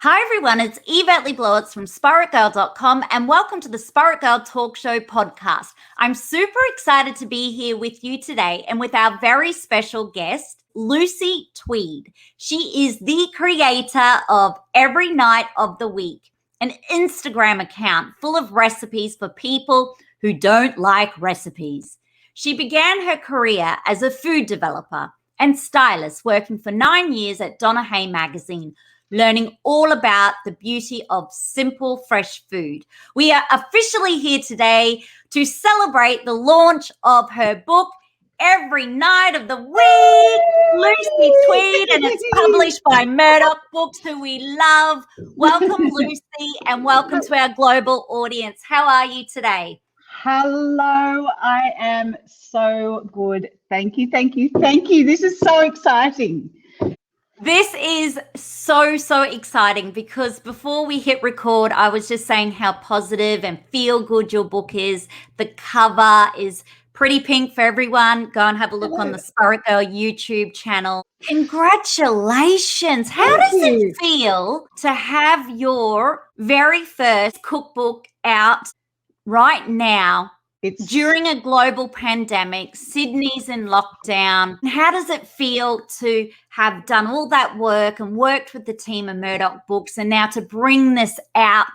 Hi everyone, it's Yvette Le Blowitz from SPAITGIRL.com and welcome to the SPAITGIRL Talk Show podcast. I'm super excited to be here with you today and with our very special guest, Lucy Tweed. She is the creator of Every Night of the Week, an Instagram account full of recipes for people who don't like recipes. She began her career as a food developer and stylist, working for 9 years at Donna Hay magazine, learning all about the beauty of simple, fresh food. We are officially here today to celebrate the launch of her book, Every Night of the Week, Lucy Tweed, and it's published by Murdoch Books, who we love. Welcome, Lucy, and welcome to our global audience. How are you today? Hello, I am so good. Thank you, thank you, thank you. This is so exciting. This is so exciting because before we hit record, I was just saying how positive and feel good your book is. The cover is pretty pink for everyone. Go and have a look on the SPAITGIRL YouTube channel. Congratulations. How does it feel to have your very first cookbook out right now? During a global pandemic, Sydney's in lockdown. How does it feel to have done all that work and worked with the team of Murdoch Books and now to bring this out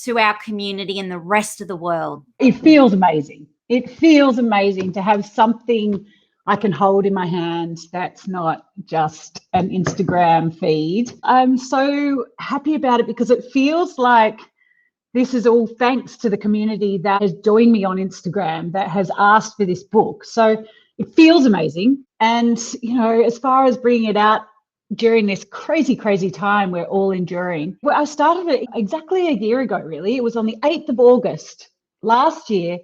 to our community and the rest of the world? It feels amazing. It feels amazing to have something I can hold in my hand that's not just an Instagram feed. I'm so happy about it because it feels like this is all thanks to the community that has joined me on Instagram, that has asked for this book. So it feels amazing. And, you know, as far as bringing it out during this crazy time we're all enduring, well, I started it exactly a year ago, really. It was on the 8th of August last year.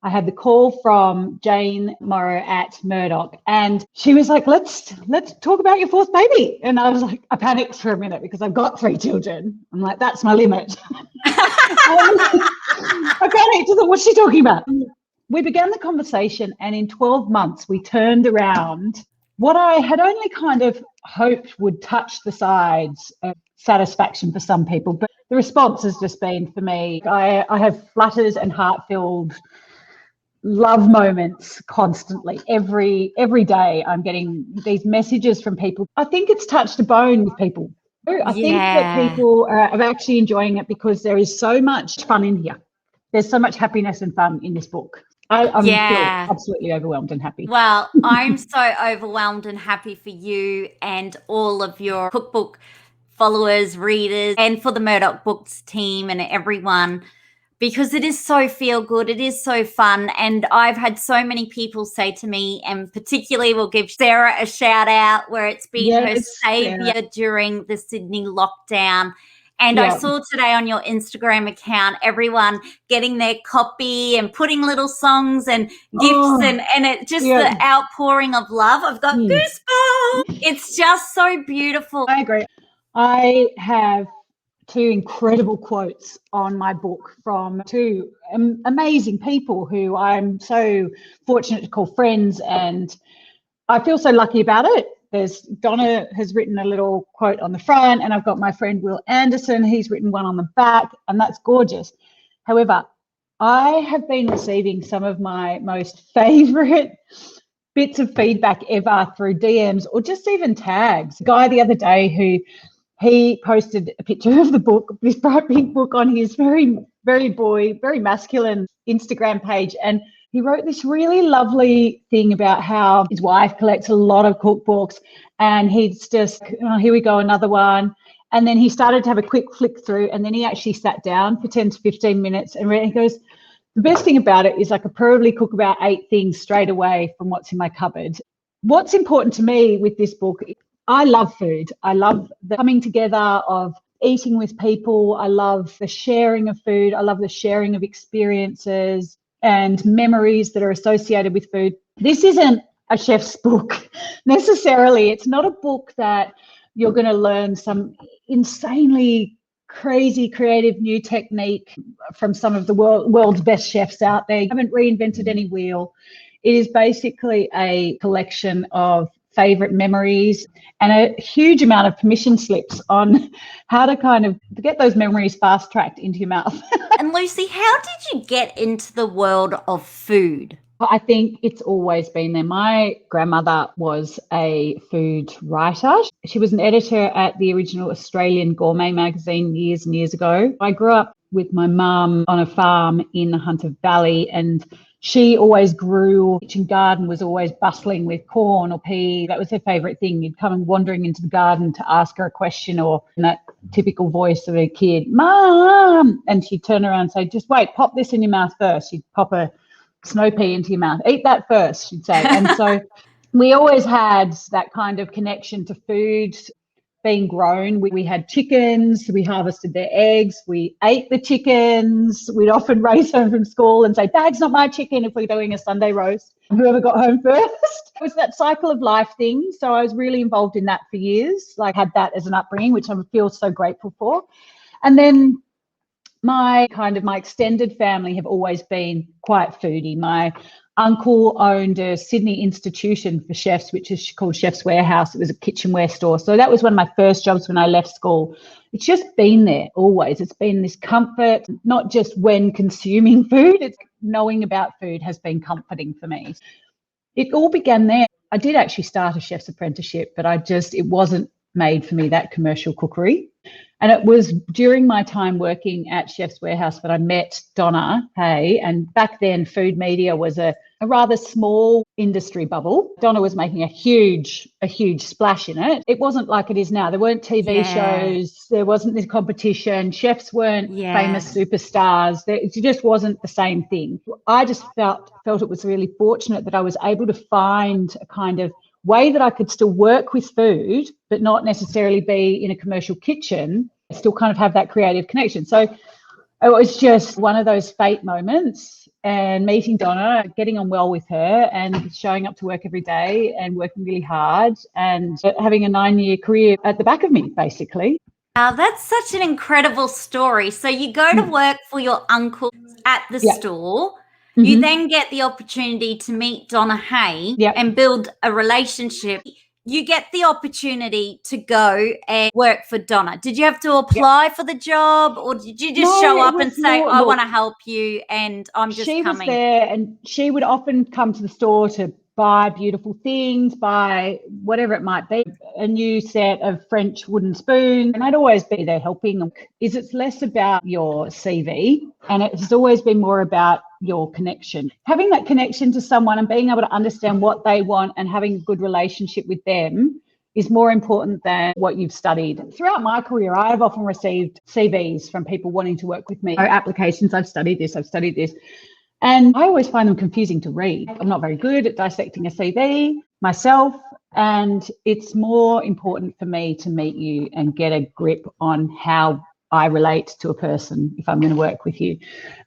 I had the call from Jane Morrow at Murdoch, and she was like, let's talk about your fourth baby. And I was like, I panicked for a minute because I've got 3 children. I'm like, that's my limit. I panicked. I thought, what's she talking about? We began the conversation, and in 12 months, we turned around what I had only kind of hoped would touch the sides of satisfaction for some people. But the response has just been, for me, I have flutters and heart-filled love moments constantly. Every day I'm getting these messages from people. I think it's touched a bone with people. I think that people are actually enjoying it because there is so much fun in here. There's so much happiness and fun in this book. I'm feel absolutely overwhelmed and happy. Well, I'm so overwhelmed and happy for you and all of your cookbook followers, readers, and for the Murdoch Books team and everyone, because it is so feel good. It is so fun. And I've had so many people say to me, and particularly we'll give Sarah a shout out, where it's been her savior during the Sydney lockdown. And I saw today on your Instagram account, everyone getting their copy and putting little songs and gifts and it just the outpouring of love. I've got goosebumps. It's just so beautiful. I agree. I have 2 incredible quotes on my book from 2 amazing people who I'm so fortunate to call friends, and I feel so lucky about it. There's Donna has written a little quote on the front, and I've got my friend Will Anderson, he's written one on the back, and that's gorgeous. However, I have been receiving some of my most favorite bits of feedback ever through DMs or just even tags. A guy the other day who he posted a picture of the book, this bright pink book, on his very masculine Instagram page. And he wrote this really lovely thing about how his wife collects a lot of cookbooks, and he's just, oh, here we go, another one. And then he started to have a quick flick through, and then he actually sat down for 10 to 15 minutes and read. He goes, the best thing about it is I could probably cook about 8 things straight away from what's in my cupboard. What's important to me with this book, I love food. I love the coming together of eating with people. I love the sharing of food. I love the sharing of experiences and memories that are associated with food. This isn't a chef's book necessarily. It's not a book that you're going to learn some insanely crazy creative new technique from some of the world's best chefs out there. You haven't reinvented any wheel. It is basically a collection of favourite memories, and a huge amount of permission slips on how to kind of get those memories fast-tracked into your mouth. And Lucy, how did you get into the world of food? I think it's always been there. My grandmother was a food writer. She was an editor at the original Australian Gourmet magazine years and years ago. I grew up with my mum on a farm in the Hunter Valley, and she always grew. The kitchen garden was always bustling with corn or pea. That was her favourite thing. You'd come wandering into the garden to ask her a question, or in that typical voice of a kid, "Mum!" And she'd turn around and say, "Just wait, pop this in your mouth first." She'd pop a snow pea into your mouth. "Eat that first," she'd say. And so we always had that kind of connection to food being grown. We had chickens, we harvested their eggs, we ate the chickens. We'd often race home from school and say, "Dad's not my chicken," if we're doing a Sunday roast. Whoever got home first. It was that cycle of life thing. So I was really involved in that for years. Like, had that as an upbringing, which I feel so grateful for. And then my extended family have always been quite foodie. My uncle owned a Sydney institution for chefs, which is called Chef's Warehouse. It was a kitchenware store. So that was one of my first jobs when I left school. It's just been there always. It's been this comfort, not just when consuming food, it's knowing about food has been comforting for me. It all began there. I did actually start a chef's apprenticeship, but it wasn't made for me, that commercial cookery. And it was during my time working at Chef's Warehouse that I met Donna Hay. And back then, food media was a rather small industry bubble. Donna was making a huge splash in it. It wasn't like it is now. There weren't TV shows. There wasn't this competition. Chefs weren't famous superstars. It just wasn't the same thing. I just felt it was really fortunate that I was able to find a kind of way that I could still work with food, but not necessarily be in a commercial kitchen, still kind of have that creative connection. So it was just one of those fate moments, and meeting Donna, getting on well with her, and showing up to work every day and working really hard, and having a 9-year career at the back of me, basically. That's such an incredible story. So you go to work for your uncle at the store. You then get the opportunity to meet Donna Hay and build a relationship. You get the opportunity to go and work for Donna. Did you have to apply for the job, or did you just show up and say, "I want to help you and I'm just coming"? She was there, and she would often come to the store to buy beautiful things, buy whatever it might be, a new set of French wooden spoons, and I'd always be there helping. It's less about your CV, and it's always been more about your connection. Having that connection to someone and being able to understand what they want and having a good relationship with them is more important than what you've studied. Throughout my career, I've often received CVs from people wanting to work with me, or applications. I've studied this. And I always find them confusing to read. I'm not very good at dissecting a CV myself, and it's more important for me to meet you and get a grip on how I relate to a person if I'm going to work with you.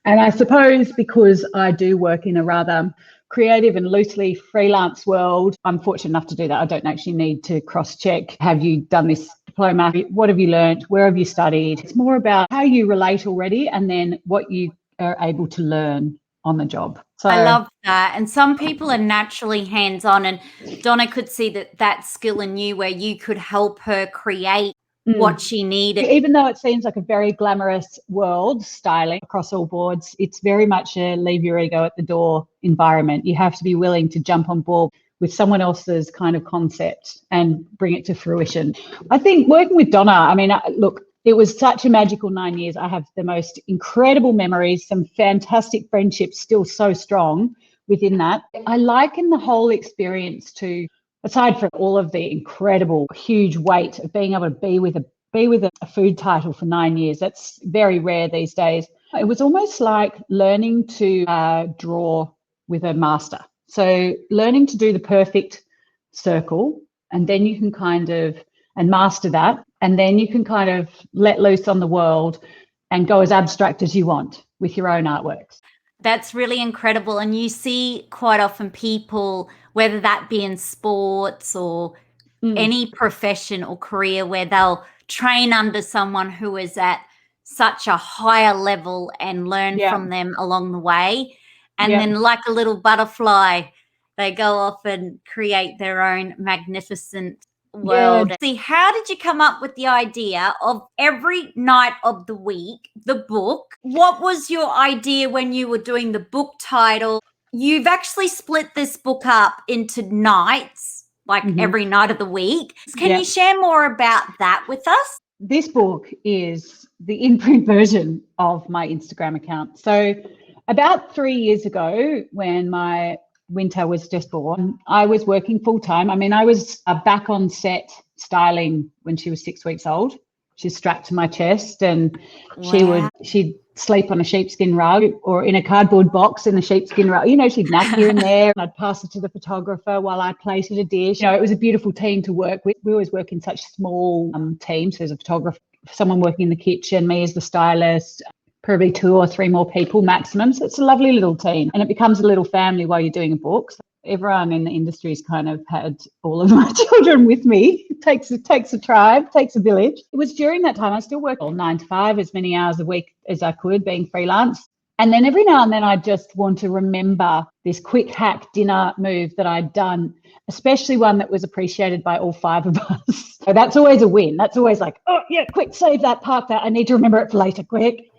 And I suppose because I do work in a rather creative and loosely freelance world, I'm fortunate enough to do that. I don't actually need to cross-check, have you done this diploma? What have you learned? Where have you studied? It's more about how you relate already and then what you are able to learn on the job. So I love that. And some people are naturally hands-on, and Donna could see that skill in you where you could help her create what she needed. Even though it seems like a very glamorous world, styling across all boards, it's very much a leave your ego at the door environment. You have to be willing to jump on board with someone else's kind of concept and bring it to fruition. I think working with Donna, I mean, look, it was such a magical 9 years. I have the most incredible memories, some fantastic friendships still so strong within that. I liken the whole experience to, aside from all of the incredible, huge weight of being able to be with a food title for 9 years, that's very rare these days. It was almost like learning to draw with a master. So learning to do the perfect circle, and then you can and master that, and then you can kind of let loose on the world and go as abstract as you want with your own artworks. That's really incredible. And you see quite often people, whether that be in sports or any profession or career, where they'll train under someone who is at such a higher level and learn from them along the way. And then like a little butterfly, They go off and create their own magnificent world. Yeah. See, how did you come up with the idea of every night of the week, the book? What was your idea when you were doing the book title? You've actually split this book up into nights, like every night of the week. Can you share more about that with us? This book is the in-print version of my Instagram account. So about 3 years ago, when my Winter was just born, I was working full-time. I mean, I was back on set styling when she was 6 weeks old. She's strapped to my chest, and she'd sleep on a sheepskin rug or in a cardboard box in a sheepskin rug. You know, she'd nap here and there, and I'd pass it to the photographer while I plated a dish. You know, it was a beautiful team to work with. We always work in such small teams. There's a photographer, someone working in the kitchen, me as the stylist, probably 2 or 3 more people maximum. So it's a lovely little team, and it becomes a little family while you're doing a book. So everyone in the industry's kind of had all of my children with me. It takes a tribe, takes a village. It was during that time I still worked 9 to 5, as many hours a week as I could, being freelance. And then every now and then I just want to remember this quick hack dinner move that I'd done, especially one that was appreciated by all 5 of us. So that's always a win. That's always like, oh yeah, quick, save that, park that. I need to remember it for later, quick.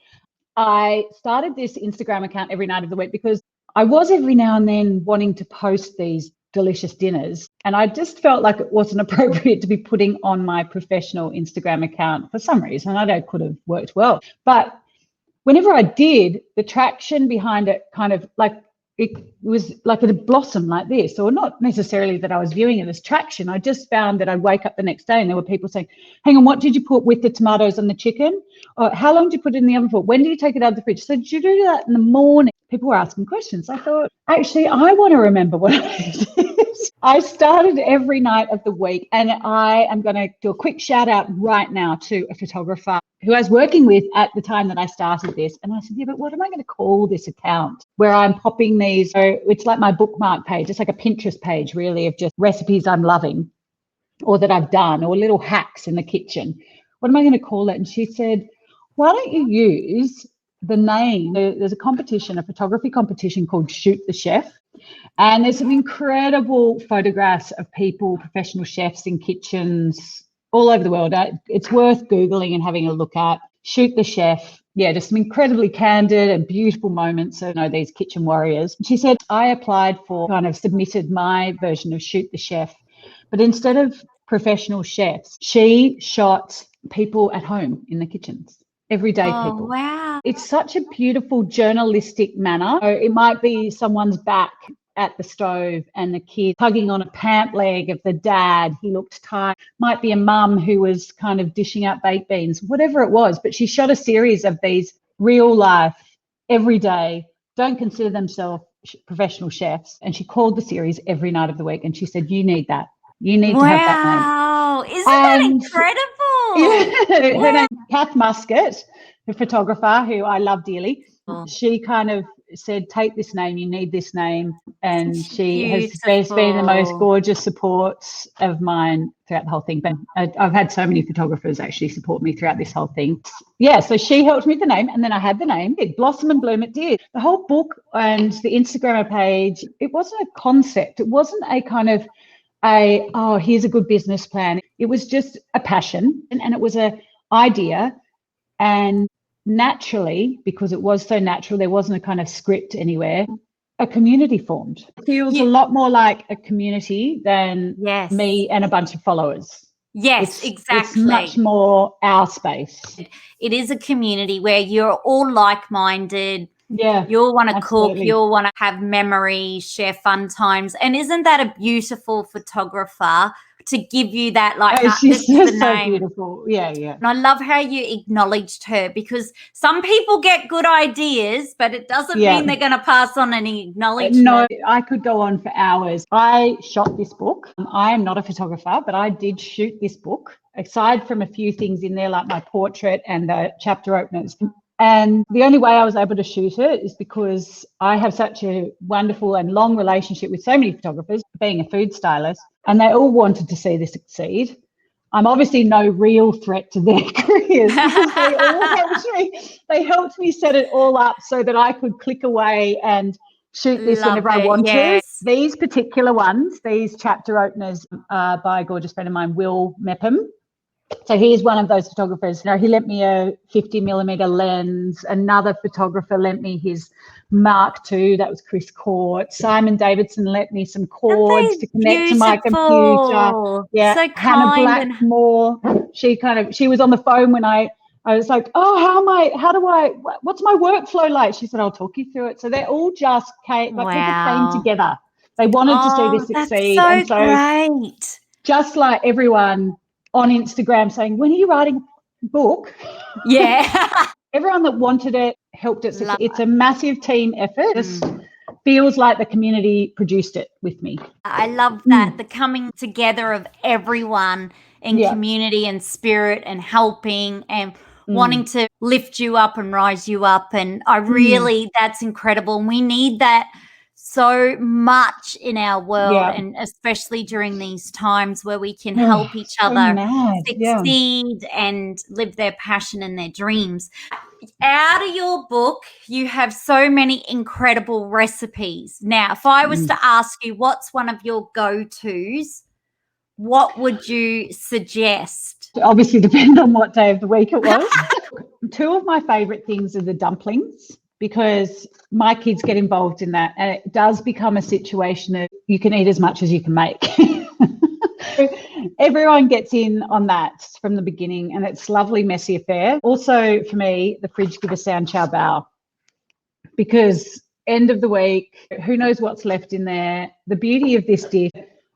I started this Instagram account every night of the week because I was every now and then wanting to post these delicious dinners, and I just felt like it wasn't appropriate to be putting on my professional Instagram account for some reason. I know it could have worked well, but whenever I did, the traction behind it kind of like, it was like it had blossomed like this, or not necessarily that I was viewing it as traction. I just found that I'd wake up the next day and there were people saying, hang on, what did you put with the tomatoes and the chicken? Or how long did you put it in the oven for? When did you take it out of the fridge? So did you do that in the morning? People were asking questions. I thought, actually, I want to remember what I did. I started every night of the week, and I am going to do a quick shout out right now to a photographer who I was working with at the time that I started this. And I said, yeah, but what am I going to call this account where I'm popping these? So it's like my bookmark page. It's like a Pinterest page, really, of just recipes I'm loving or that I've done, or little hacks in the kitchen. What am I going to call it? And she said, why don't you use the name? There's a competition, a photography competition called Shoot the Chef. And there's some incredible photographs of people, professional chefs in kitchens all over the world. It's worth Googling and having a look at. Shoot the Chef. Yeah, just some incredibly candid and beautiful moments of, these kitchen warriors. She said, I applied for, kind of submitted my version of Shoot the Chef, but instead of professional chefs, she shot people at home in the kitchens. Everyday people. Oh, wow. It's such a beautiful journalistic manner. So it might be someone's back at the stove and the kid tugging on a pant leg of the dad. He looked tired. Might be a mum who was kind of dishing out baked beans, whatever it was. But she shot a series of these real life, everyday, don't consider themselves professional chefs. And she called the series Every Night of the Week. And she said, you need that. You need to have that name. Wow. Isn't that incredible? Yeah, her name, Kath Muscat, the photographer who I love dearly. She kind of said, take this name, you need this name. And she has been the most gorgeous support of mine throughout the whole thing. But I've had so many photographers actually support me throughout this whole thing. Yeah, so she helped me with the name, and then I had the name. It blossom and bloom, it did. The whole book and the Instagram page, it wasn't a concept. It wasn't a kind of here's a good business plan. It was just a passion, and it was an idea. And naturally, because it was so natural, there wasn't a kind of script anywhere, a community formed. It feels a lot more like a community than me and a bunch of followers. Yes, exactly. It's much more our space. It is a community where you're all like-minded. Yeah, you'll want to cook, you'll want to have memories, share fun times. And isn't that a beautiful photographer to give you that, like, she's this is the so name. Beautiful. Yeah. And I love how you acknowledged her, because some people get good ideas, but it doesn't mean they're going to pass on any acknowledgement. No, I could go on for hours. I shot this book. I am not a photographer, but I did shoot this book, aside from a few things in there like my portrait and the chapter openers. And the only way I was able to shoot it is because I have such a wonderful and long relationship with so many photographers, being a food stylist, and they all wanted to see this succeed. I'm obviously no real threat to their careers because they all helped me. They helped me set it all up so that I could click away and shoot this Love whenever I it, want to. yes. These particular ones, these chapter openers are by a gorgeous friend of mine, Will Mepham. So he's one of those photographers. You know, he lent me a 50 millimeter lens. Another photographer lent me his Mark II. That was Chris Court. Simon Davidson lent me some cords to connect to my computer. Yeah, So Hannah kind and Blackmore. She was on the phone when I was like, oh, what's my workflow like? She said, I'll talk you through it. So they're all just people came together. They wanted to see this succeed. That's so great. Just like everyone on Instagram saying, when are you writing a book? Yeah. Everyone that wanted it helped it succeed. It's a massive team effort. It feels like the community produced it with me. I love that, the coming together of everyone in community and spirit and helping and wanting to lift you up and rise you up. And I really, that's incredible. And we need that so much in our world, and especially during these times where we can help each other succeed and live their passion and their dreams. Out of your book, you have so many incredible recipes. Now, if I was to ask you what's one of your go-tos, what would you suggest? It obviously depends on what day of the week it was. Two of my favourite things are the dumplings, because my kids get involved in that, and it does become a situation of you can eat as much as you can make. Everyone gets in on that from the beginning, and it's a lovely, messy affair. Also, for me, the fridge give a sound chow bao, because end of the week, who knows what's left in there. The beauty of this dish,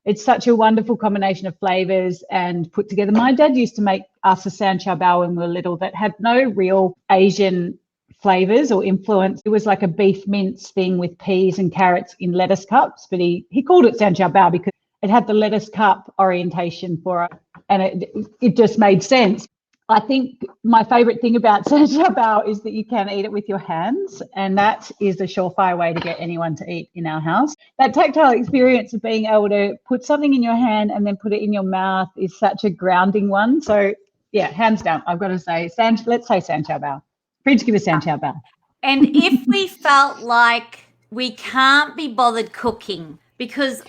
it's such a wonderful combination of flavours and put together. My dad used to make us a sound chow bao when we were little that had no real Asian flavours or influence. It was like a beef mince thing with peas and carrots in lettuce cups, but he called it sound chow bao because it had the lettuce cup orientation for it, and it just made sense. I think my favourite thing about sound chow bao is that you can eat it with your hands, and that is a surefire way to get anyone to eat in our house. That tactile experience of being able to put something in your hand and then put it in your mouth is such a grounding one. So, yeah, hands down, I've got to say, let's say sound chow bao. Fridge give us sound chow bao. And if we felt like we can't be bothered cooking, because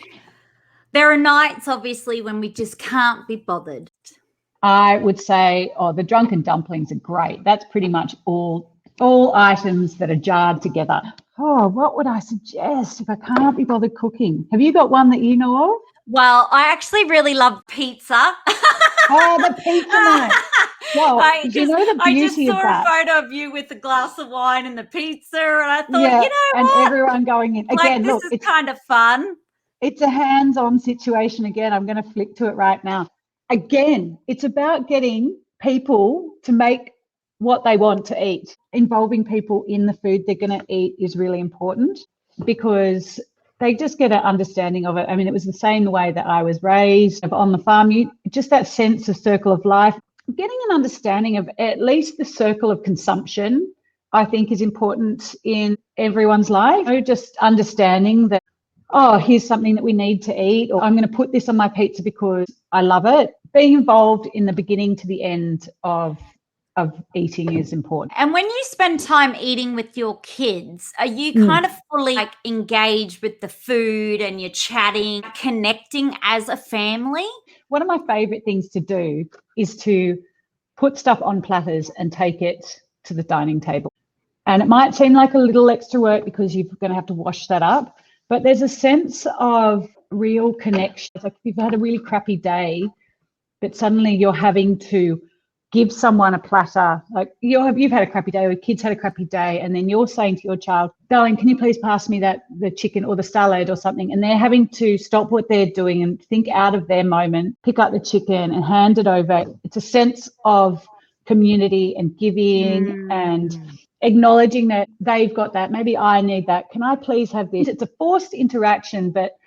there are nights, obviously, when we just can't be bothered. I would say, the drunken dumplings are great. That's pretty much all items that are jarred together. Oh, what would I suggest if I can't be bothered cooking? Have you got one that you know of? Well, I actually really love pizza. Oh, the pizza night. Well, you know the beauty of that. I just saw a photo of you with a glass of wine and the pizza, and I thought, you know and what? Everyone going in. Again, this is kind of fun. It's a hands-on situation. Again, I'm going to flick to it right now. Again, it's about getting people to make what they want to eat. Involving people in the food they're going to eat is really important, because they just get an understanding of it. I mean, it was the same way that I was raised on the farm. Just that sense of circle of life, getting an understanding of at least the circle of consumption, I think is important in everyone's life. Just understanding that, here's something that we need to eat, or I'm going to put this on my pizza because I love it. Being involved in the beginning to the end of eating is important. And when you spend time eating with your kids, are you kind of fully engaged with the food, and you're chatting, connecting as a family? One of my favourite things to do is to put stuff on platters and take it to the dining table. And it might seem like a little extra work because you're going to have to wash that up, but there's a sense of real connection. It's like if you've had a really crappy day, but suddenly you're having to give someone a platter, like you've had a crappy day, or your kids had a crappy day, and then you're saying to your child, darling, can you please pass me the chicken or the salad or something? And they're having to stop what they're doing and think out of their moment, pick up the chicken and hand it over. It's a sense of community and giving and acknowledging that they've got that. Maybe I need that. Can I please have this? It's a forced interaction, but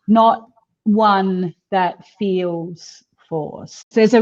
not one that feels forced. There's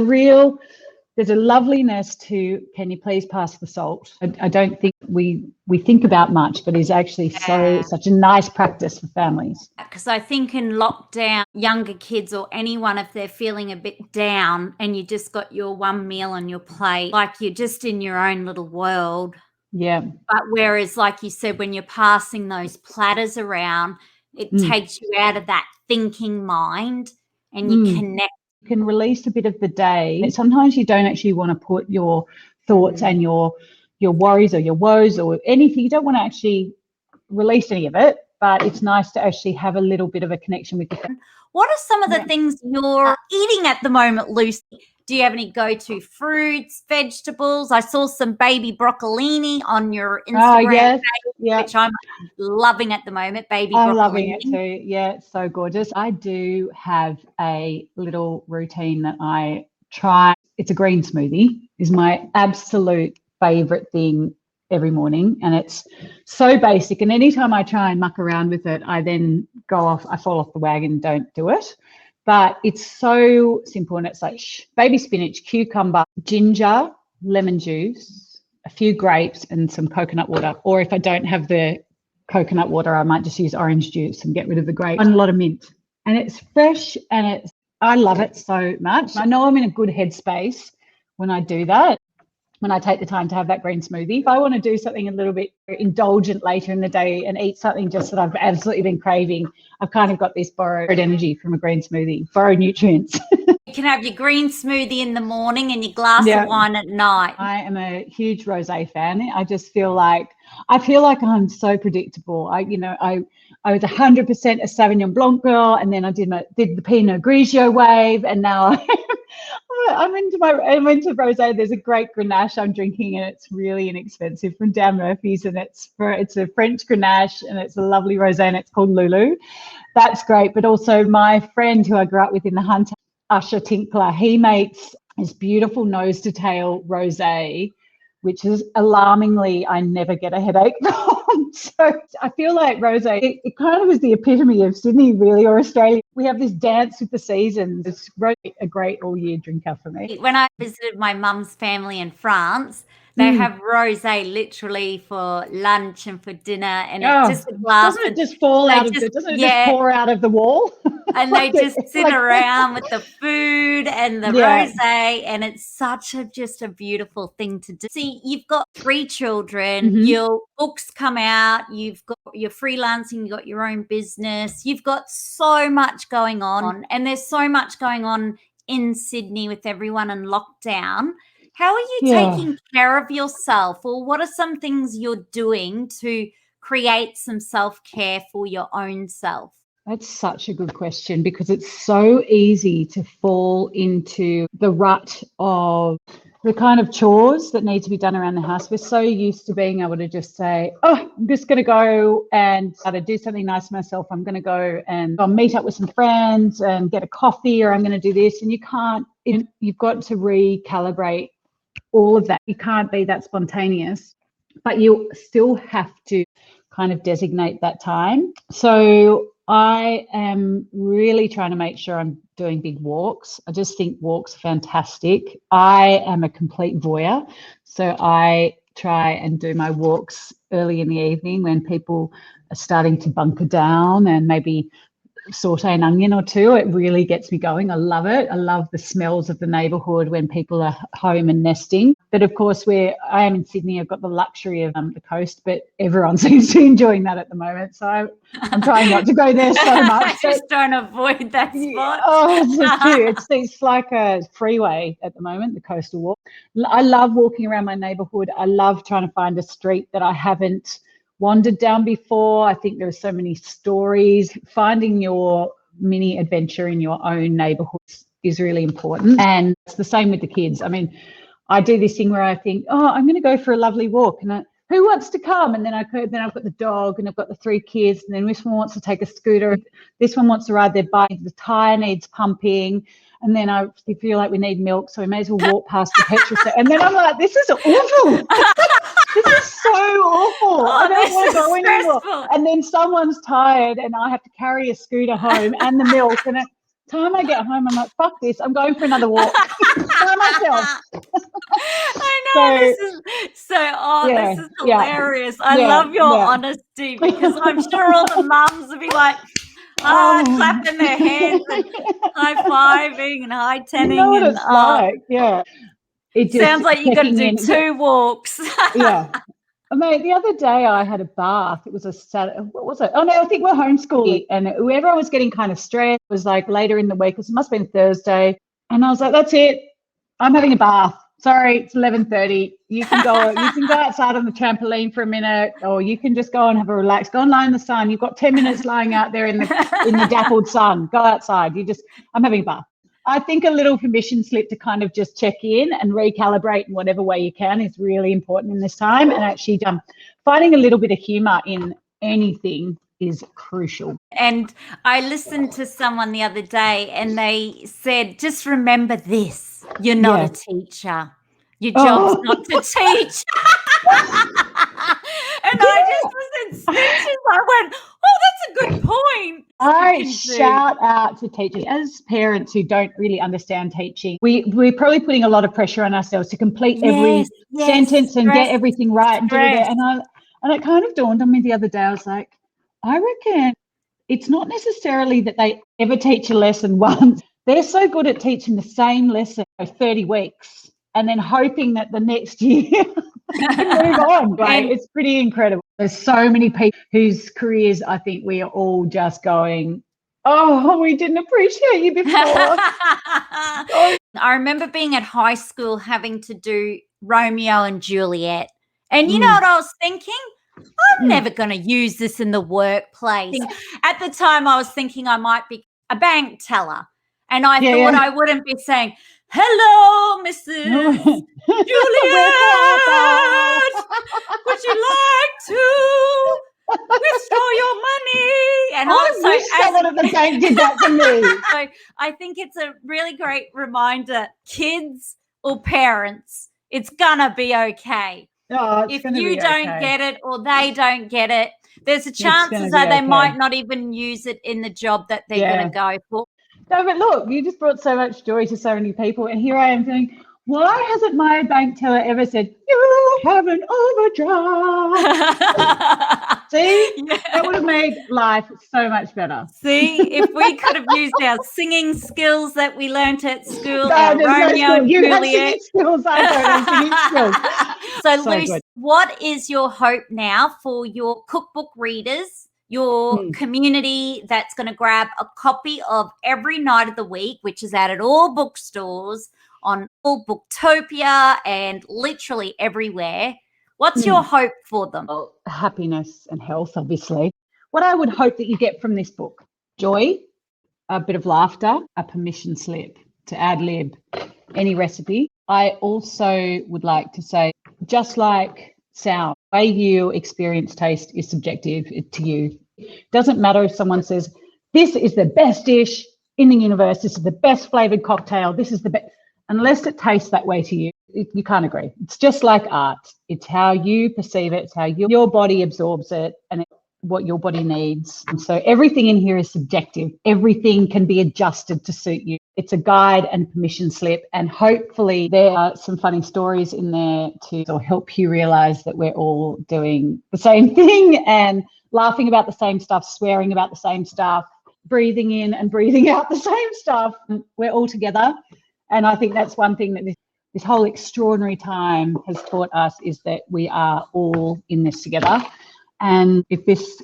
a loveliness to, can you please pass the salt? I don't think we think about much, but is actually such a nice practice for families. Because I think in lockdown, younger kids or anyone, if they're feeling a bit down and you just got your one meal on your plate, like you're just in your own little world. Yeah. But whereas, like you said, when you're passing those platters around, it takes you out of that thinking mind and you connect. You can release a bit of the day. Sometimes you don't actually want to put your thoughts and your worries or your woes or anything. You don't want to actually release any of it, but it's nice to actually have a little bit of a connection with your family. What are some of the things you're eating at the moment, Lucy? Do you have any go-to fruits, vegetables? I saw some baby broccolini on your Instagram page, which I'm loving at the moment, baby broccolini. I'm loving it too. Yeah, it's so gorgeous. I do have a little routine that I try. It's a green smoothie is my absolute favorite thing every morning, and it's so basic, and anytime I try and muck around with it, I fall off the wagon and don't do it. But it's so simple, and it's like baby spinach, cucumber, ginger, lemon juice, a few grapes, and some coconut water. Or if I don't have the coconut water, I might just use orange juice and get rid of the grapes, and a lot of mint. And it's fresh, and I love it so much. I know I'm in a good headspace when I do that, when I take the time to have that green smoothie. If I want to do something a little bit indulgent later in the day and eat something just that I've absolutely been craving, I've kind of got this borrowed energy from a green smoothie, borrowed nutrients. You can have your green smoothie in the morning and your glass of wine at night. I am a huge rosé fan. I feel like I'm so predictable. I was 100% a Sauvignon Blanc girl, and then I did the Pinot Grigio wave, and now I'm into rosé. There's a great Grenache I'm drinking, and it's really inexpensive from Dan Murphy's, and it's a French Grenache, and it's a lovely rosé, and it's called Lulu. That's great. But also my friend who I grew up with in the Hunter, Usher Tinkler, he makes this beautiful nose to tail rosé, which is alarmingly I never get a headache from. So I feel like rosé, it kind of is the epitome of Sydney, really, or Australia. We have this dance with the seasons. It's a great all-year drinker for me. When I visited my mum's family in France, they have rosé literally for lunch and for dinner, and it's just a glass. Doesn't it just fall out of doesn't it just pour out of the wall? And they just sit around with the food and the rosé, and it's just a beautiful thing to do. See, you've got 3 children, your books come out, you've got your freelancing, you've got your own business, you've got so much going on, and there's so much going on in Sydney with everyone in lockdown. How are you taking care of yourself, or what are some things you're doing to create some self-care for your own self? That's such a good question, because it's so easy to fall into the rut of the kind of chores that need to be done around the house. We're so used to being able to just say, oh, I'm just going to go and do something nice for myself. I'm going to go and I'll meet up with some friends and get a coffee, or I'm going to do this. And you can't, you've got to recalibrate all of that. You can't be that spontaneous, but you still have to kind of designate that time. So I am really trying to make sure I'm doing big walks. I just think walks are fantastic. I am a complete voyeur, so I try and do my walks early in the evening when people are starting to bunker down, and maybe saute an onion or two. It really gets me going. I love it. I love the smells of the neighbourhood when people are home and nesting. But of course, I am in Sydney, I've got the luxury of the coast, but everyone seems to be enjoying that at the moment. So I'm trying not to go there so much. Just trying to avoid that spot. Oh, it's true. It's like a freeway at the moment, the coastal walk. I love walking around my neighbourhood. I love trying to find a street that I haven't wandered down before. I think there are so many stories. Finding your mini adventure in your own neighbourhood is really important. And it's the same with the kids. I mean, I do this thing where I think, oh, I'm going to go for a lovely walk, and who wants to come? And then I've got the dog, and I've got the 3 kids, and then this one wants to take a scooter, this one wants to ride their bike, the tyre needs pumping, and then I feel like we need milk, so we may as well walk past the petrol station. And then I'm like, this is awful. This is so awful. I don't want to go anymore. And then someone's tired, and I have to carry a scooter home and the milk. And at the time I get home, I'm like, fuck this. I'm going for another walk by myself. I know. This is hilarious. I love your honesty, because I'm sure all the mums will be like, clapping their hands and high-fiving and high-tenning. You know what it's like, yeah. It sounds like you got to do 2 walks. Yeah. Mate, the other day I had a bath. It was a Saturday. What was it? Oh, no, I think we're homeschooling. And everyone was getting kind of stressed. It was like later in the week. It must have been Thursday. And I was like, that's it. I'm having a bath. Sorry, it's 11:30. You can go outside on the trampoline for a minute, or you can just go and have a relax. Go and lie in the sun. You've got 10 minutes lying out there in the dappled sun. Go outside. I'm having a bath. I think a little permission slip to kind of just check in and recalibrate in whatever way you can is really important in this time. And actually finding a little bit of humour in anything is crucial. And I listened to someone the other day and they said, just remember this, you're not a teacher. Your job's not to teach. And I just was in stitches. I went, oh, that's a good point. I shout out to teachers. As parents who don't really understand teaching, we're probably putting a lot of pressure on ourselves to complete every sentence and get everything right. And it kind of dawned on me the other day. I was like, I reckon it's not necessarily that they ever teach a lesson once. They're so good at teaching the same lesson for 30 weeks and then hoping that the next year can move on. Right? It's pretty incredible. There's so many people whose careers I think we are all just going, oh, we didn't appreciate you before. I remember being at high school having to do Romeo and Juliet. And you know what I was thinking? I'm never going to use this in the workplace. At the time, I was thinking I might be a bank teller. And I thought I wouldn't be saying, hello, Mrs. Juliet, would you like to withdraw your money? And I wish someone at the bank did that to me. So I think it's a really great reminder, kids or parents, it's going to be okay. Oh, if you don't get it or they don't get it, there's a chance as though they might not even use it in the job that they're going to go for. No, but look, you just brought so much joy to so many people. And here I am feeling, why hasn't my bank teller ever said, you have an overdraft? See, that would have made life so much better. See, if we could have used our singing skills that we learnt at school, our Romeo and Juliet. You have singing skills, I don't have singing skills. So Lucy, what is your hope now for your cookbook readers, your community that's going to grab a copy of Every Night of the Week, which is out at all bookstores, on all Booktopia and literally everywhere? What's your hope for them? Well, happiness and health, obviously. What I would hope that you get from this book: joy, a bit of laughter, a permission slip to ad-lib any recipe. I also would like to say, just like sound, the way you experience taste is subjective to you. It doesn't matter if someone says, this is the best dish in the universe, this is the best flavoured cocktail, this is the best. Unless it tastes that way to you, you can't agree. It's just like art. It's how you perceive it. It's how your body absorbs it and what your body needs. And so everything in here is subjective. Everything can be adjusted to suit you. It's a guide and permission slip. And hopefully there are some funny stories in there to help you realise that we're all doing the same thing and laughing about the same stuff, swearing about the same stuff, breathing in and breathing out the same stuff. We're all together. And I think that's one thing that this whole extraordinary time has taught us, is that we are all in this together. And if this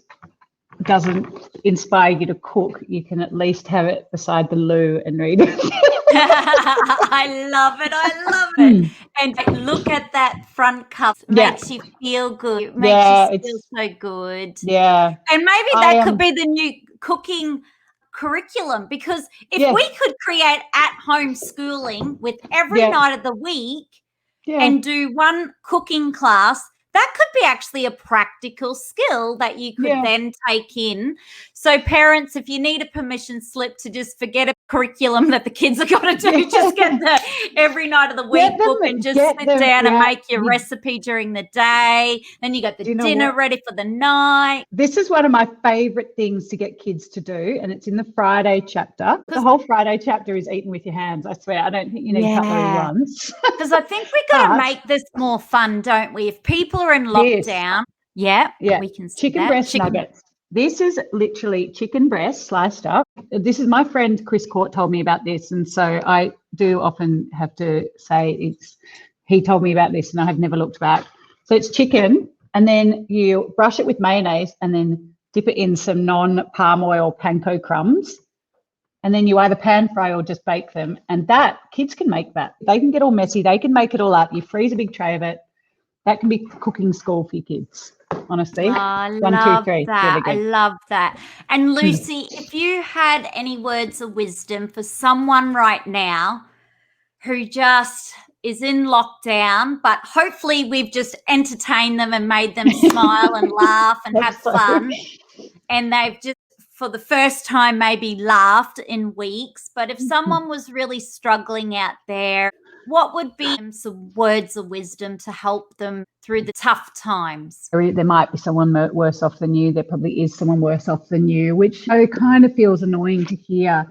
doesn't inspire you to cook, you can at least have it beside the loo and read it. I love it. I love it. And look at that front cover. Makes you feel good. It makes you feel so good. Yeah. And maybe that could be the new cooking curriculum, because if we could create at-home schooling with every night of the week and do one cooking class, that could be actually a practical skill that you could then take in. So parents, if you need a permission slip to just forget a curriculum that the kids are going to do, just get the Every Night of the Week book and just sit down and make your recipe during the day. Then you got the dinner ready for the night. This is one of my favourite things to get kids to do, and it's in the Friday chapter. The whole Friday chapter is eaten with your hands, I swear. I don't think you need cutlery once. Because I think we've got to make this more fun, don't we? If people are in lockdown, we can see chicken breast nuggets. This is literally chicken breast sliced up. This is my friend Chris Court told me about this, and so I do often have to say he told me about this, and I have never looked back. So it's chicken and then you brush it with mayonnaise and then dip it in some non-palm oil panko crumbs. And then you either pan fry or just bake them. And that, kids can make that. They can get all messy. They can make it all up. You freeze a big tray of it. That can be cooking school for your kids, honestly. I 1, 2, 3. that. Really I love that. And Lucy, if you had any words of wisdom for someone right now who just is in lockdown, but hopefully we've just entertained them and made them smile and laugh and have fun. And they've just, for the first time, maybe laughed in weeks. But if someone was really struggling out there, what would be some words of wisdom to help them through the tough times? There might be someone worse off than you. There probably is someone worse off than you, which kind of feels annoying to hear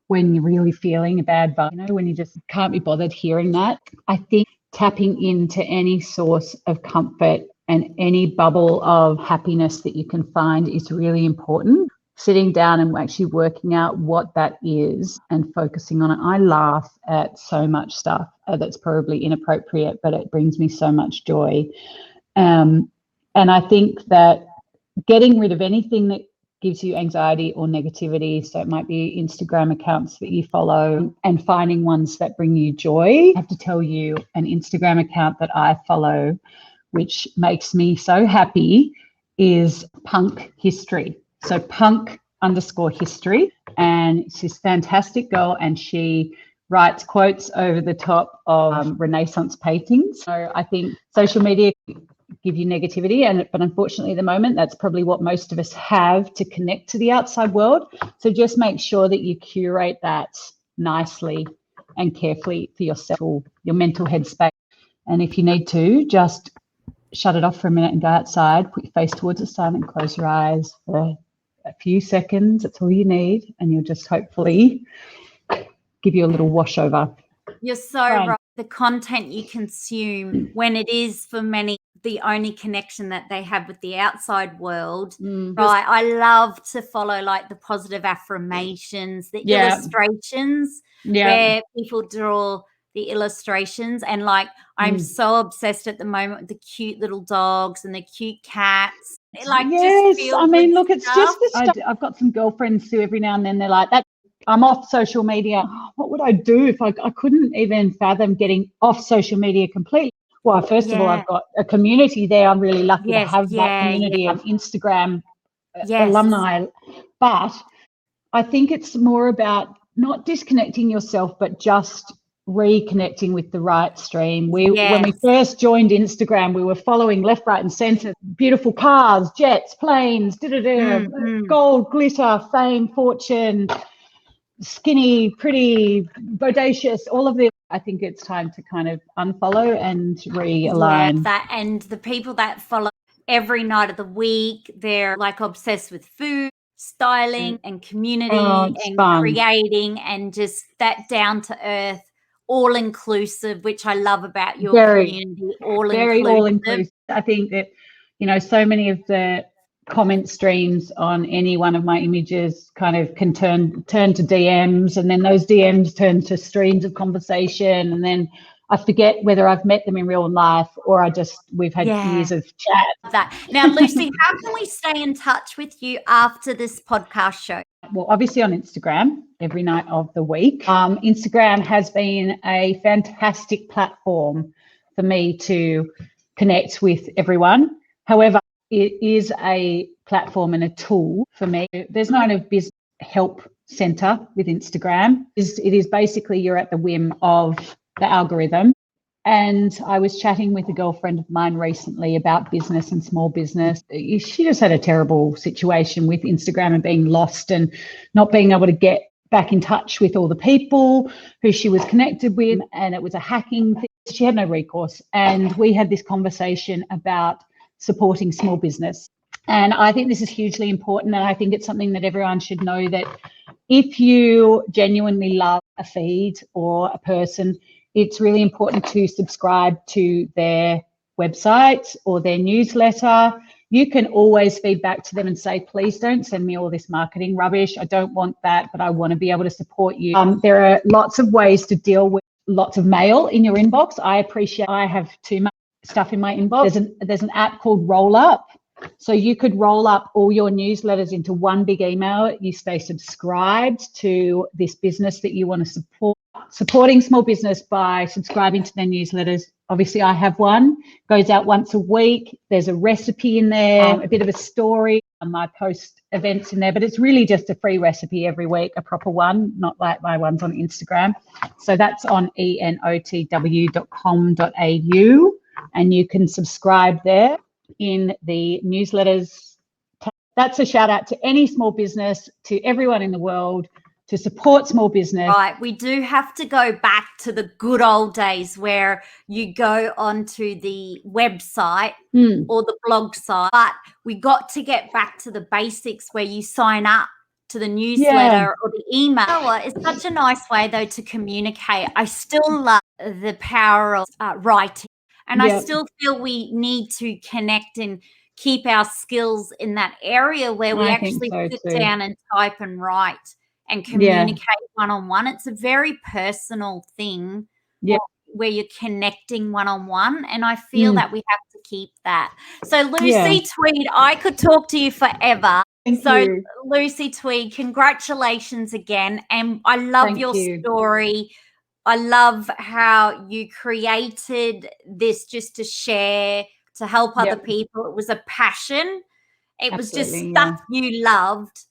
when you're really feeling a bad vibe, when you just can't be bothered hearing that. I think tapping into any source of comfort and any bubble of happiness that you can find is really important. Sitting down and actually working out what that is and focusing on it. I laugh at so much stuff that's probably inappropriate, but it brings me so much joy. And I think that getting rid of anything that gives you anxiety or negativity, so it might be Instagram accounts that you follow, and finding ones that bring you joy. I have to tell you, an Instagram account that I follow, which makes me so happy, is Punk History. So punk_history, and she's a fantastic girl, and she writes quotes over the top of Renaissance paintings. So I think social media give you negativity, but unfortunately at the moment that's probably what most of us have to connect to the outside world. So just make sure that you curate that nicely and carefully for yourself, your mental headspace. And if you need to, just shut it off for a minute and go outside, put your face towards the sun and close your eyes for a few seconds. That's all you need, and you'll just hopefully give you a little washover. You're so right. The content you consume, when it is for many the only connection that they have with the outside world, right? I love to follow like the positive affirmations, the illustrations, where people draw the illustrations, and like I'm so obsessed at the moment with the cute little dogs and the cute cats. Like, yes, just I mean, look, it's stuff. just the stuff. I've got some girlfriends who every now and then they're like, "That I'm off social media. What would I do if I couldn't even fathom getting off social media completely?" Well, first of all, I've got a community there. I'm really lucky to have that community of Instagram alumni. But I think it's more about not disconnecting yourself, but just reconnecting with the right stream. When we first joined Instagram, we were following left, right, and centre. Beautiful cars, jets, planes, gold, glitter, fame, fortune, skinny, pretty, bodacious, all of this. I think it's time to kind of unfollow and realign. That, and the people that follow every night of the week, they're like obsessed with food, styling, and community, and creating, and just that down to earth, all inclusive, which I love about your community. All inclusive. I think that so many of the comment streams on any one of my images kind of can turn to DMs, and then those DMs turn to streams of conversation, and then I forget whether I've met them in real life or we've had years of chat. Now, Lucy, how can we stay in touch with you after this podcast show? Well, obviously on Instagram every night of the week. Instagram has been a fantastic platform for me to connect with everyone. However, it is a platform and a tool for me. There's no kind of business help center with Instagram. It is basically you're at the whim of the algorithm. And I was chatting with a girlfriend of mine recently about business and small business. She just had a terrible situation with Instagram and being lost and not being able to get back in touch with all the people who she was connected with. And it was a hacking thing. She had no recourse. And we had this conversation about supporting small business. And I think this is hugely important. And I think it's something that everyone should know, that if you genuinely love a feed or a person, it's really important to subscribe to their website or their newsletter. You can always feed back to them and say, please don't send me all this marketing rubbish. I don't want that, but I want to be able to support you. There are lots of ways to deal with lots of mail in your inbox. I appreciate I have too much stuff in my inbox. There's an app called Roll Up. So you could roll up all your newsletters into one big email. You stay subscribed to this business that you want to support. Supporting small business by subscribing to their newsletters. Obviously, I have one. Goes out once a week. There's a recipe in there, a bit of a story. I post events in there, but it's really just a free recipe every week, a proper one, not like my ones on Instagram. So that's on enotw.com.au, and you can subscribe there in the newsletters. That's a shout out to any small business, to everyone in the world, to support small business. Right, we do have to go back to the good old days where you go onto the website or the blog site, but we got to get back to the basics where you sign up to the newsletter or the email. It's such a nice way, though, to communicate. I still love the power of writing, and I still feel we need to connect and keep our skills in that area where we actually sit down and type and write and communicate one-on-one. It's a very personal thing where you're connecting one-on-one, and I feel that we have to keep that. So Lucy Tweed, I could talk to you forever. Thank you. Lucy Tweed, congratulations again, and I love your story. I love how you created this just to share, to help other people. It was a passion. It was just stuff you loved,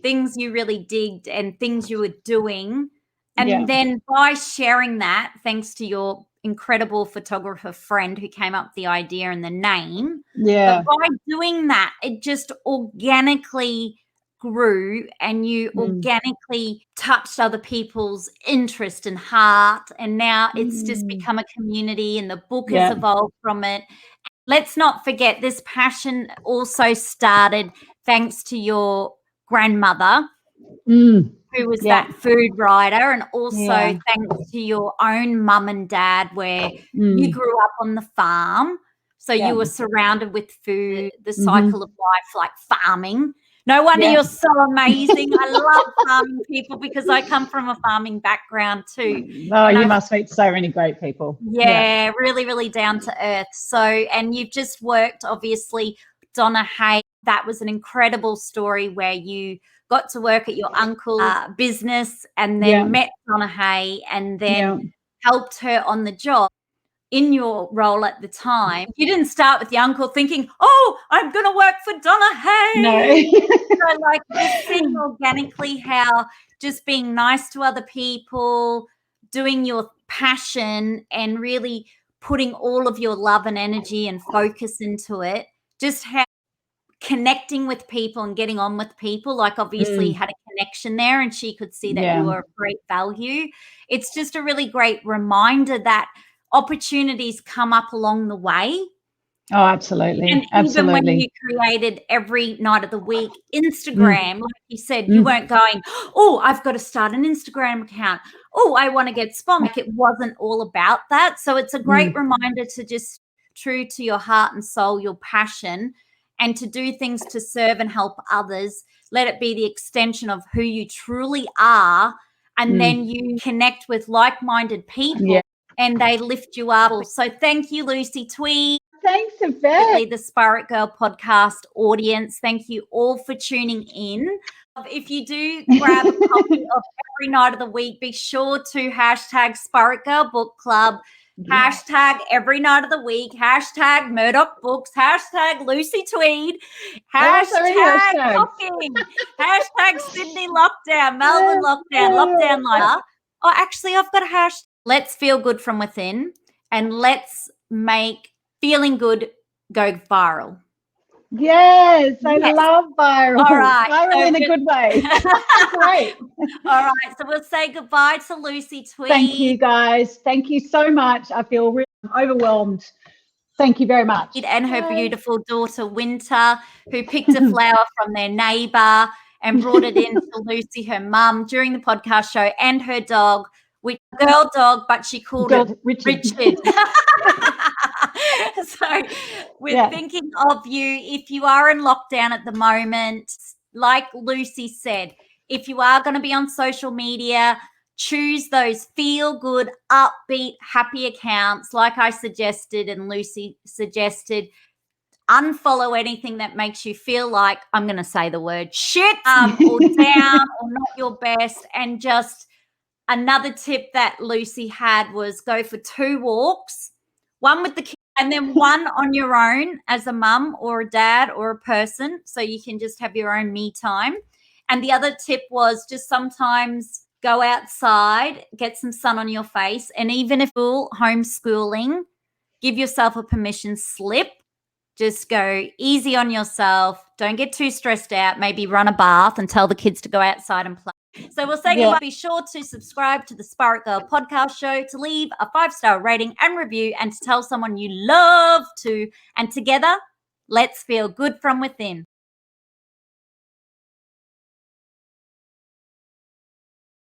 things you really digged and things you were doing. And then by sharing that, thanks to your incredible photographer friend who came up with the idea and the name, but by doing that, it just organically grew, and you organically touched other people's interest and heart, and now it's just become a community, and the book has evolved from it. Let's not forget, this passion also started thanks to your grandmother, who was that food writer, and also thanks to your own mum and dad, where you grew up on the farm, so you were surrounded with food, the cycle of life, like farming. No wonder you're so amazing. I love farming people because I come from a farming background too. Oh, you must meet so many great people. Yeah, really, really down to earth. So, and you've just worked, obviously, Donna Hay. That was an incredible story where you got to work at your uncle's business and then met Donna Hay and then helped her on the job. In your role at the time, you didn't start with your uncle thinking, oh, I'm going to work for Donna Hay. No. So like just seeing organically how just being nice to other people, doing your passion and really putting all of your love and energy and focus into it, just how connecting with people and getting on with people, like obviously you had a connection there and she could see that you were of great value. It's just a really great reminder that opportunities come up along the way. Oh, absolutely. And even when you created every night of the week Instagram, like you said, you weren't going, oh, I've got to start an Instagram account. Oh, I want to get sponsored. Like it wasn't all about that. So it's a great reminder to just true to your heart and soul, your passion, and to do things to serve and help others. Let it be the extension of who you truly are. And then you connect with like-minded people. And they lift you up. So thank you, Lucy Tweed. Thanks, Yvette. The Spirit Girl podcast audience, thank you all for tuning in. If you do grab a copy of every night of the week, be sure to hashtag Spirit Girl Book Club, hashtag every night of the week, hashtag Murdoch Books, hashtag Lucy Tweed, hashtag cooking, hashtag Sydney Lockdown, Melbourne Lockdown, Lockdown Life. Oh, actually, I've got a hashtag. Let's feel good from within, and let's make feeling good go viral. Yes, I love viral. All right. Viral in a good way. Great. All right. So we'll say goodbye to Lucy Tweed. Thank you, guys. Thank you so much. I feel really overwhelmed. Thank you very much. And her beautiful daughter, Winter, who picked a flower from their neighbour and brought it in to Lucy, her mum, during the podcast show, and her dog, which girl dog, but she called it Richard. So we're thinking of you. If you are in lockdown at the moment, like Lucy said, if you are going to be on social media, choose those feel good, upbeat, happy accounts like I suggested and Lucy suggested. Unfollow anything that makes you feel like, I'm going to say the word shit, or down or not your best. And just another tip that Lucy had was go for 2 walks, one with the kids and then one on your own as a mum or a dad or a person, so you can just have your own me time. And the other tip was just sometimes go outside, get some sun on your face, and even if you're homeschooling, give yourself a permission slip. Just go easy on yourself. Don't get too stressed out. Maybe run a bath and tell the kids to go outside and play. So we'll say goodbye. Be sure to subscribe to the Spirit Girl podcast show, to leave a 5-star rating and review, and to tell someone you love to. And together, let's feel good from within.